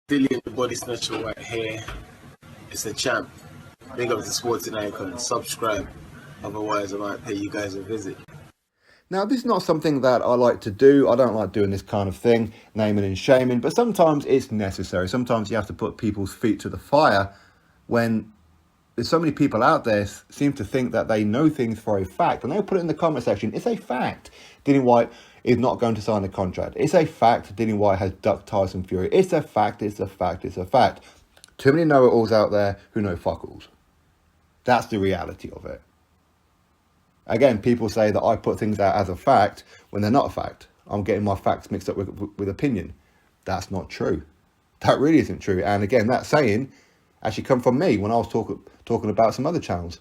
Dillian the Body Snatcher White here. It's a champ. Big up to Sporting Icon. Subscribe. Otherwise, I might pay you guys a visit. Now, this is not something that I like to do. I don't like doing this kind of thing, naming and shaming, but sometimes it's necessary. Sometimes you have to put people's feet to the fire when there's so many people out there seem to think that they know things for a fact, and they'll put it in the comment section. It's a fact. Dillian Whyte is not going to sign a contract. It's a fact. Dillian Whyte has ducked Tyson Fury. It's a fact. It's a fact. It's a fact. Too many know-it-alls out there who know fuck-alls. That's the reality of it. Again, people say that I put things out as a fact when they're not a fact. I'm getting my facts mixed up with opinion. That's not true. That really isn't true. And again, that saying actually come from me when I was talking about some other channels.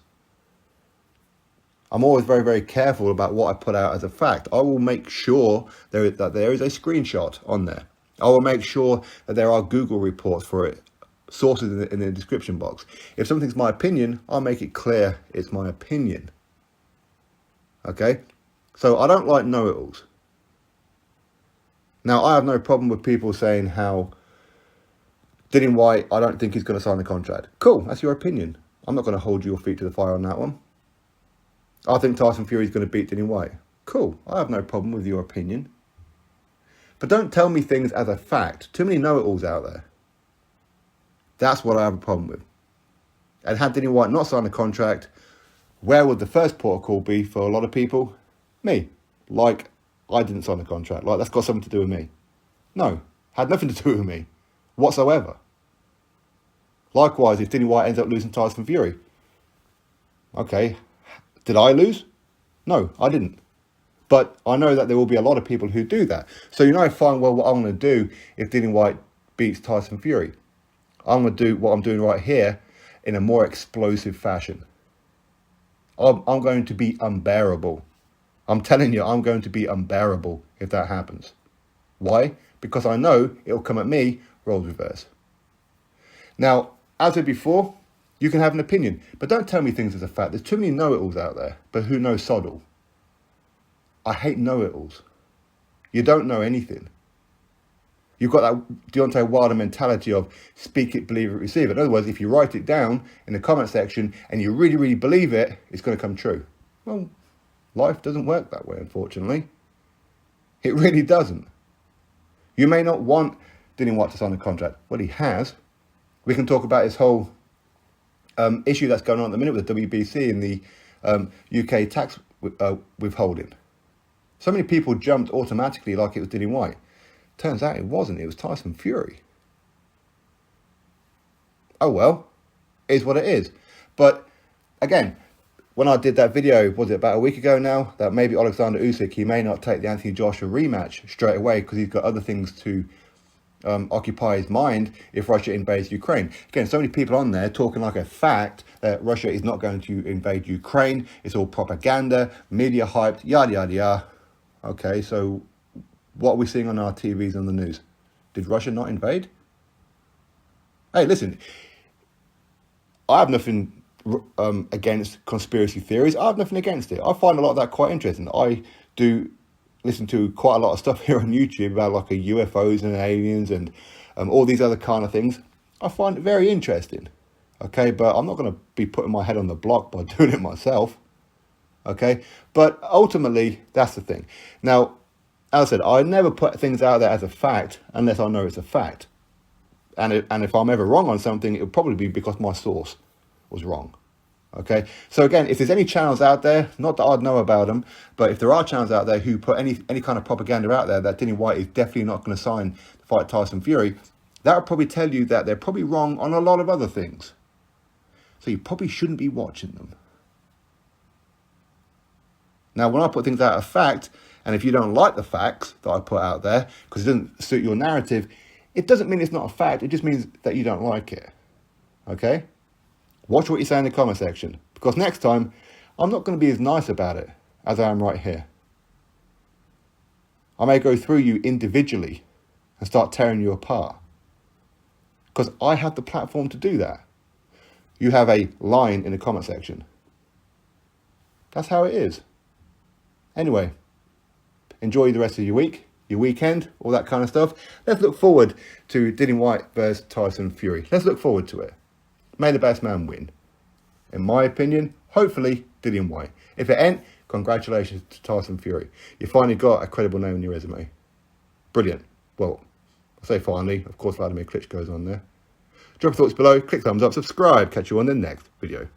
I'm always very, very careful about what I put out as a fact. I will make sure that there is a screenshot on there. I will make sure that there are Google reports for it, sources in the description box. If something's my opinion, I'll make it clear it's my opinion. Okay? So I don't like know-it-alls. Now, I have no problem with people saying how Dillian Whyte, I don't think he's going to sign the contract. Cool, that's your opinion. I'm not going to hold your feet to the fire on that one. I think Tyson Fury is going to beat Dillian Whyte. Cool, I have no problem with your opinion. But don't tell me things as a fact. Too many know-it-alls out there. That's what I have a problem with. And had Dillian Whyte not signed a contract, where would the first port of call be for a lot of people? Me. Like, I didn't sign a contract. Like, that's got something to do with me. No, had nothing to do with me whatsoever. Likewise, if Dillian Whyte ends up losing Tyson Fury. Okay, did I lose? No, I didn't. But I know that there will be a lot of people who do that. So you know fine well what I'm going to do if Dillian Whyte beats Tyson Fury. I'm going to do what I'm doing right here in a more explosive fashion. I'm going to be unbearable. I'm telling you, I'm going to be unbearable if that happens. Why? Because I know it'll come at me, roles reverse. Now, as with before, you can have an opinion, but don't tell me things as a fact. There's too many know-it-alls out there, but who knows sod all? I hate know-it-alls. You don't know anything. You've got that Deontay Wilder mentality of speak it, believe it, receive it. In other words, if you write it down in the comment section and you really, really believe it, it's going to come true. Well, life doesn't work that way, unfortunately. It really doesn't. You may not want Dillian Whyte to sign a contract. Well, he has. We can talk about his whole issue that's going on at the minute with the WBC and the UK tax withholding. So many people jumped automatically like it was Dillian Whyte. Turns out it wasn't. It was Tyson Fury. Oh well, it is what it is. But again, when I did that video, was it about a week ago now, that maybe Alexander Usyk, he may not take the Anthony Joshua rematch straight away because he's got other things to occupy his mind if Russia invades Ukraine. Again, so many people on there talking like a fact that Russia is not going to invade Ukraine. It's all propaganda, media hyped, yada, yada, yada. Okay, so what are we seeing on our TVs and the news? Did Russia not invade? Hey, listen, I have nothing against conspiracy theories. I have nothing against it. I find a lot of that quite interesting. I do listen to quite a lot of stuff here on YouTube about like UFOs and aliens and all these other kind of things. I find it very interesting. Okay, but I'm not going to be putting my head on the block by doing it myself. Okay, but ultimately, that's the thing. Now, as I said, I never put things out there as a fact unless I know it's a fact. And if I'm ever wrong on something, it'll probably be because my source was wrong. Okay, so again, if there's any channels out there, not that I'd know about them, but if there are channels out there who put any kind of propaganda out there that Dillian Whyte is definitely not going to sign to fight Tyson Fury, that would probably tell you that they're probably wrong on a lot of other things. So you probably shouldn't be watching them. Now, when I put things out as fact, and if you don't like the facts that I put out there because it doesn't suit your narrative, it doesn't mean it's not a fact. It just means that you don't like it. Okay? Watch what you say in the comment section, because next time I'm not going to be as nice about it as I am right here. I may go through you individually and start tearing you apart, because I have the platform to do that. You have a line in the comment section. That's how it is. Anyway, enjoy the rest of your week. your weekend, all that kind of stuff. Let's look forward to Dillian Whyte versus Tyson Fury. Let's look forward to it. May the best man win. In my opinion, hopefully, Dillian Whyte. If it ain't, congratulations to Tyson Fury. You finally got a credible name in your resume. Brilliant. Well, I say finally. Of course, Vladimir Klitschko's on there. Drop your thoughts below. Click thumbs up. Subscribe. Catch you on the next video.